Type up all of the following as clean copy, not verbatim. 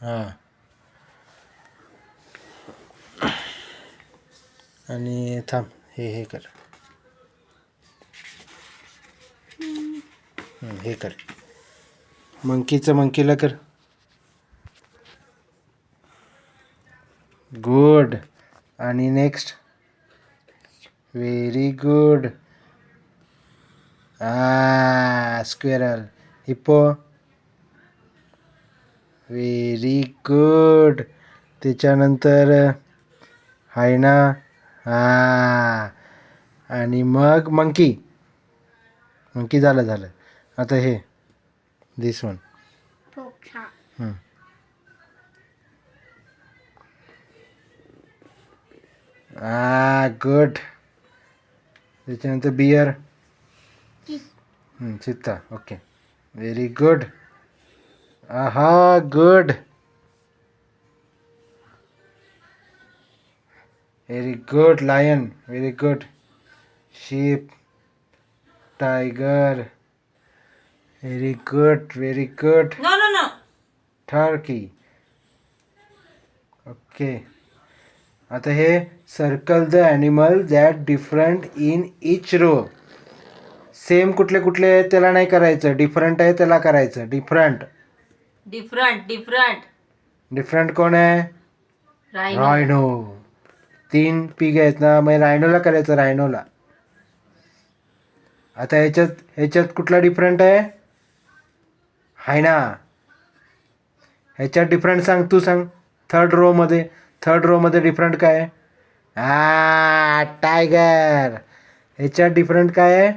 हां आणि थांब हे कर हे कर मंकीला कर. गुड. आणि next. Very good. Squirrel. Hippo. Very good. त्याच्यानंतर हायना. आणि मग मंकी झालं. आता हे दिस वन. गुड. त्याच्यानंतर bear. Cheetah. Okay. Very good. Good. Very good. Lion. Very good. Sheep. Tiger. Very good. No. Turkey. Okay. आता हे circle the animal that different in each row. Same कुठले आहेत त्याला नाही करायचं, डिफरंट आहे त्याला करायचं. डिफरंट कोण आहे? रायनो. 3 पिग आहेत ना, मग रायनोला करायचं. रायनोला. आता ह्याच्यात कुठला डिफरंट आहे? हायना. ह्याच्यात डिफरंट सांग, तू सांग. थर्ड रो मध्ये डिफरंट काय आहे? टायगर. ह्याच्यात डिफरंट काय आहे?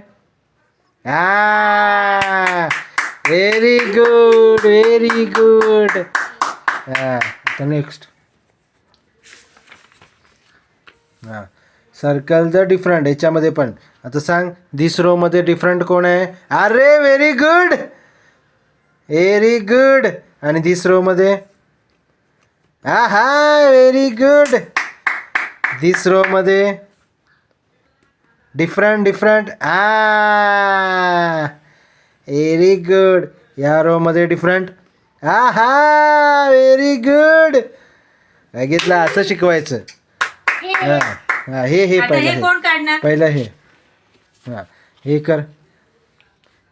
Very good. आता नेक्स्ट. Circle the different. ह्याच्यामध्ये पण आता सांग, दिस रो मध्ये डिफरंट कोण आहे? अरे व्हेरी गुड. आणि दिस रो मध्ये व्हेरी गुड. दिस रो मध्ये डिफरंट व्हेरी गुड. या रो मध्ये डिफरंट व्हेरी गुड. बघितलं, असं शिकवायचं. हे पहिलं हे हे कर.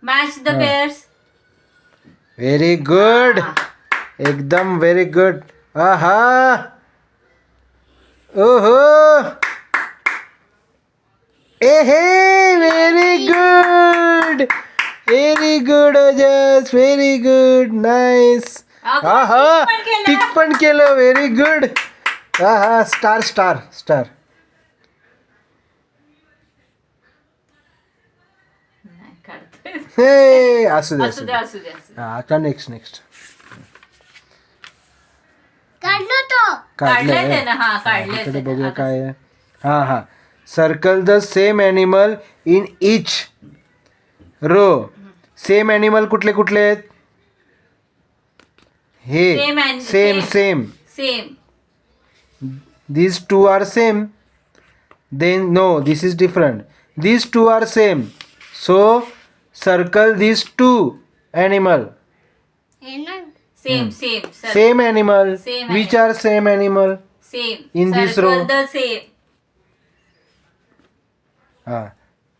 Match the pairs. Very good. एकदम व्हेरी गुड. ओहो. Very good Ojas. Very good. Nice. Tick पण केलं. Very good. स्टार. हे असू दे. आता नेक्स्ट. काढलं. बघूया काय आहे. Circle the same animal in each row. Same animal कुठले आहेत? हे same. These two are same. Then no, this is different. These two are same. So circle these two animal. Same animal. Which are same animal? In this row. The same.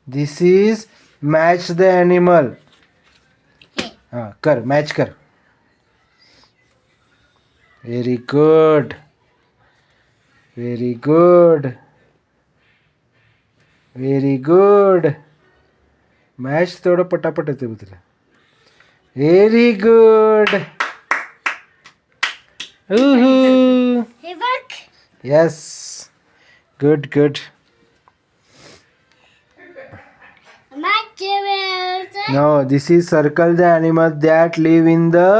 This is match the animal. Match कर. Very good. Match थोडं पटापट येते तुला. Very good. Yes. Good. No, this is circle the animals that live in the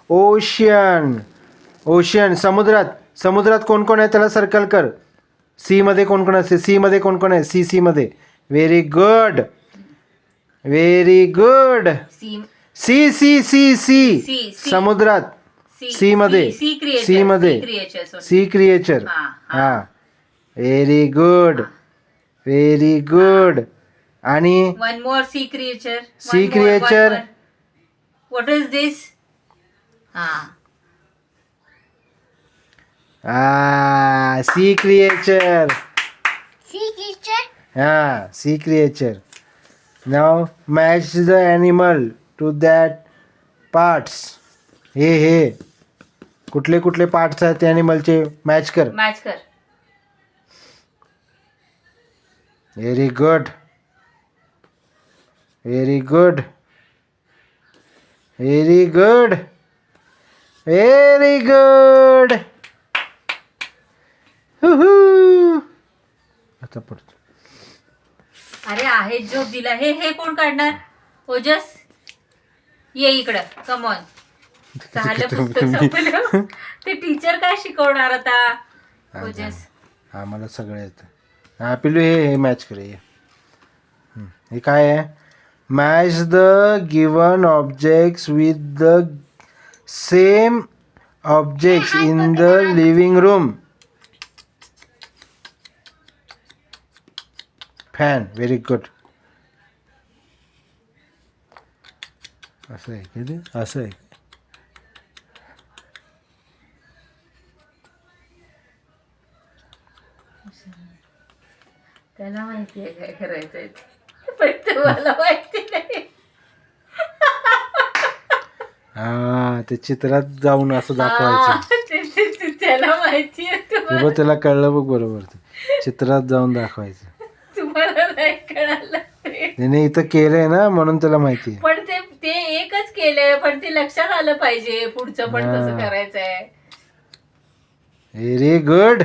ocean. समुद्रात कोण आहे त्याला circle कर. सी मध्ये कोण असते? सी मध्ये कोण आहे? सी मध्ये. Very good. सी समुद्रात. सी मध्ये सी क्रिएचर. Very good. आणि one more sea creature. What is this? Sea creature. Sea teacher. हा, सी क्रिएचर. नाव match the animal to that parts. हे कुठले कुठले पार्ट्स आहेत ॲनिमलचे मॅच कर. मॅच कर. Very good. Very good. Very good. Very good. आता पडतो. अरे आहे झोप दिला. हे कोण काढणार? ओजस ये इकडं. Come on. झालं पुस्तक संपलं. ते टीचर काय शिकवणार आता? ओजस हा, मला सगळं येतं. हा पिलू, हे मॅच कर. हे काय आहे? Match the given objects with the same objects in the living room. Fan. Very good. असं आहे की ते? असं आहे. त्याला माहिती आहे काय करायचंय ते. पण तुम्हाला माहिती नाही. हा, ते चित्रात जाऊन असं दाखवायचं. हा, त्याला माहिती आहे. ते बघ, त्याला कळलं बघ बरोबर. ते चित्रात जाऊन दाखवायचं. तुम्हाला नाही कळालं ते. त्याने इथं केलंय ना, म्हणून त्याला माहिती आहे. पण ते एकच केलंय, पण ते लक्षात आलं पाहिजे पुढचं पण कसं हा. करायचंय. Very good.